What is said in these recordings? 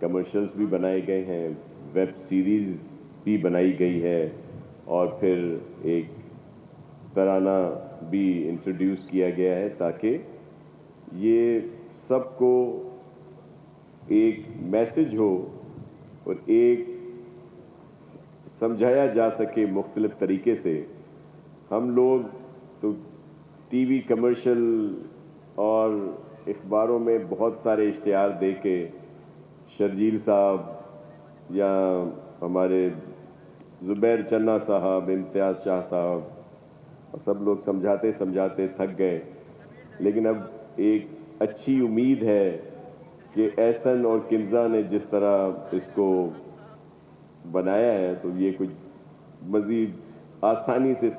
Commercials بھی بنائے گئے ہیں، ویب سیریز بھی بنائی گئی ہے، اور پھر ایک ترانہ بھی انٹروڈیوس کیا گیا ہے تاکہ یہ سب کو ایک میسج ہو اور ایک سمجھایا جا سکے مختلف طریقے سے۔ ہم لوگ تو ٹی وی کمرشل اور اخباروں میں بہت سارے اشتہار دے کے شرجیل صاحب یا ہمارے زبیر چنا صاحب، امتیاز شاہ صاحب، سب لوگ سمجھاتے سمجھاتے تھک گئے، لیکن اب ایک اچھی امید ہے کہ احسن اور کنزا نے جس طرح اس کو بنایا ہے تو یہ کچھ مزید آسانی سے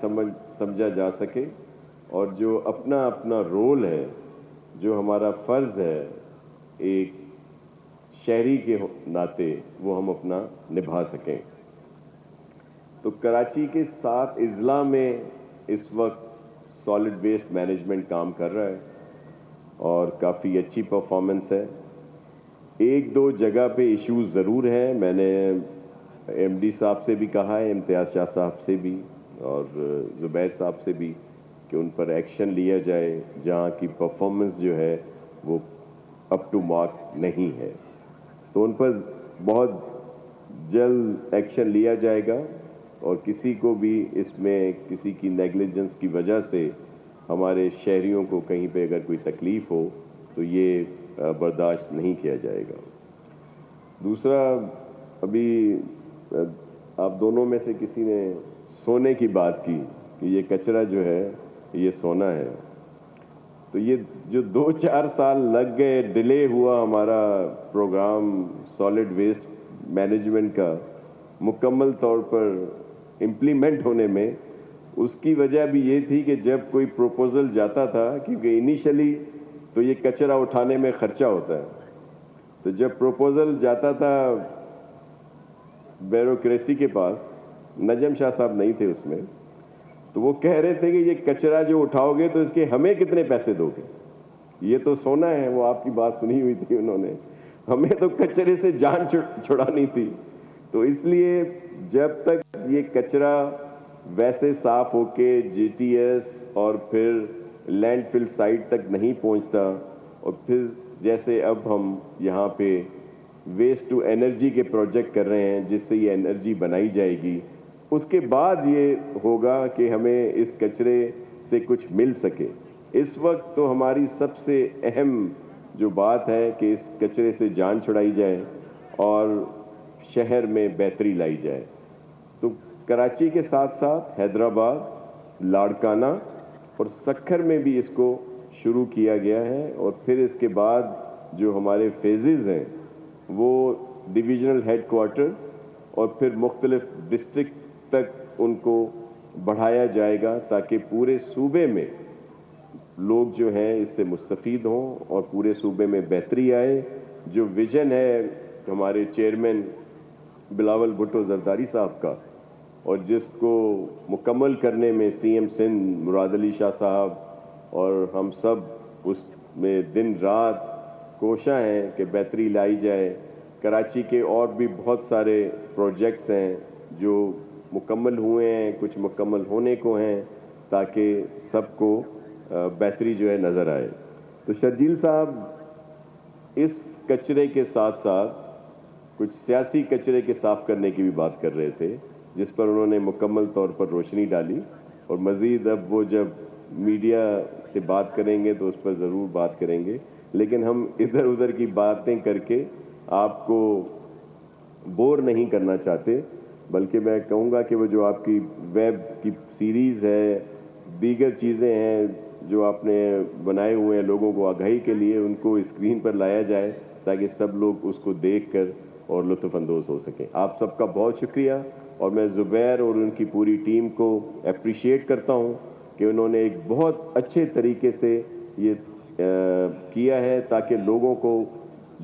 سمجھا جا سکے، اور جو اپنا اپنا رول ہے، جو ہمارا فرض ہے ایک شہری کے ناطے، وہ ہم اپنا نبھا سکیں۔ تو کراچی کے 7 اضلاع میں اس وقت سالڈ ویسٹ مینجمنٹ کام کر رہا ہے اور کافی اچھی پرفارمنس ہے۔ ایک دو جگہ پہ ایشوز ضرور ہیں، میں نے ایم ڈی صاحب سے بھی کہا ہے، امتیاز شاہ صاحب سے بھی اور زبیر صاحب سے بھی، کہ ان پر ایکشن لیا جائے جہاں کی پرفارمنس جو ہے وہ اپ ٹو مارک نہیں ہے، تو ان پر بہت جلد ایکشن لیا جائے گا، اور کسی کو بھی اس میں کسی کی نیگلیجنس کی وجہ سے ہمارے شہریوں کو کہیں پہ اگر کوئی تکلیف ہو تو یہ برداشت نہیں کیا جائے گا۔ دوسرا، ابھی آپ دونوں میں سے کسی نے سونے کی بات کی کہ یہ کچرا جو ہے یہ سونا ہے، تو یہ جو 2-4 سال لگ گئے، ڈیلے ہوا ہمارا پروگرام سالڈ ویسٹ مینجمنٹ کا مکمل طور پر امپلیمنٹ ہونے میں، اس کی وجہ بھی یہ تھی کہ جب کوئی پروپوزل جاتا تھا، کیونکہ انیشلی تو یہ کچرا اٹھانے میں خرچہ ہوتا ہے، تو جب پروپوزل جاتا تھا بیوروکریسی کے پاس، نجم شاہ صاحب نہیں تھے اس میں، تو وہ کہہ رہے تھے کہ یہ کچرا جو اٹھاؤ گے تو اس کے ہمیں کتنے پیسے دو گے؟ یہ تو سونا ہے، وہ آپ کی بات سنی ہوئی تھی انہوں نے، ہمیں تو کچرے سے جان چھڑانی تھی۔ تو اس لیے جب تک یہ کچرا ویسے صاف ہو کے جی ٹی ایس اور پھر لینڈ فل سائٹ تک نہیں پہنچتا، اور پھر جیسے اب ہم یہاں پہ ویسٹ ٹو انرجی کے پروجیکٹ کر رہے ہیں جس سے یہ انرجی بنائی جائے گی، اس کے بعد یہ ہوگا کہ ہمیں اس کچرے سے کچھ مل سکے۔ اس وقت تو ہماری سب سے اہم جو بات ہے کہ اس کچرے سے جان چھڑائی جائے اور شہر میں بہتری لائی جائے۔ تو کراچی کے ساتھ ساتھ حیدرآباد، لاڑکانہ اور سکھر میں بھی اس کو شروع کیا گیا ہے، اور پھر اس کے بعد جو ہمارے فیزز ہیں وہ ڈویژنل ہیڈ کوارٹرز اور پھر مختلف ڈسٹرکٹ تک ان کو بڑھایا جائے گا تاکہ پورے صوبے میں لوگ جو ہیں اس سے مستفید ہوں اور پورے صوبے میں بہتری آئے۔ جو ویژن ہے ہمارے چیئرمین بلاول بھٹو زرداری صاحب کا، اور جس کو مکمل کرنے میں سی ایم سندھ مراد علی شاہ صاحب اور ہم سب اس میں دن رات کوشاں ہیں کہ بہتری لائی جائے۔ کراچی کے اور بھی بہت سارے پروجیکٹس ہیں جو مکمل ہوئے ہیں، کچھ مکمل ہونے کو ہیں، تاکہ سب کو بہتری جو ہے نظر آئے۔ تو شرجیل صاحب اس کچرے کے ساتھ ساتھ کچھ سیاسی کچرے کے صاف کرنے کی بھی بات کر رہے تھے، جس پر انہوں نے مکمل طور پر روشنی ڈالی، اور مزید اب وہ جب میڈیا سے بات کریں گے تو اس پر ضرور بات کریں گے، لیکن ہم ادھر ادھر کی باتیں کر کے آپ کو بور نہیں کرنا چاہتے، بلکہ میں کہوں گا کہ وہ جو آپ کی ویب کی سیریز ہے، دیگر چیزیں ہیں جو آپ نے بنائے ہوئے ہیں لوگوں کو آگاہی کے لیے، ان کو اسکرین پر لایا جائے تاکہ سب لوگ اس کو دیکھ کر اور لطف اندوز ہو سکیں۔ آپ سب کا بہت شکریہ، اور میں زبیر اور ان کی پوری ٹیم کو اپریشیٹ کرتا ہوں کہ انہوں نے ایک بہت اچھے طریقے سے یہ کیا ہے تاکہ لوگوں کو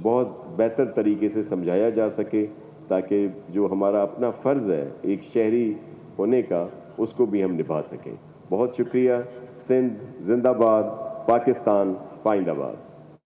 بہت بہتر طریقے سے سمجھایا جا سکے، تاکہ جو ہمارا اپنا فرض ہے ایک شہری ہونے کا اس کو بھی ہم نبھا سکیں۔ بہت شکریہ۔ سندھ زندہ باد، پاکستان پائندہ باد۔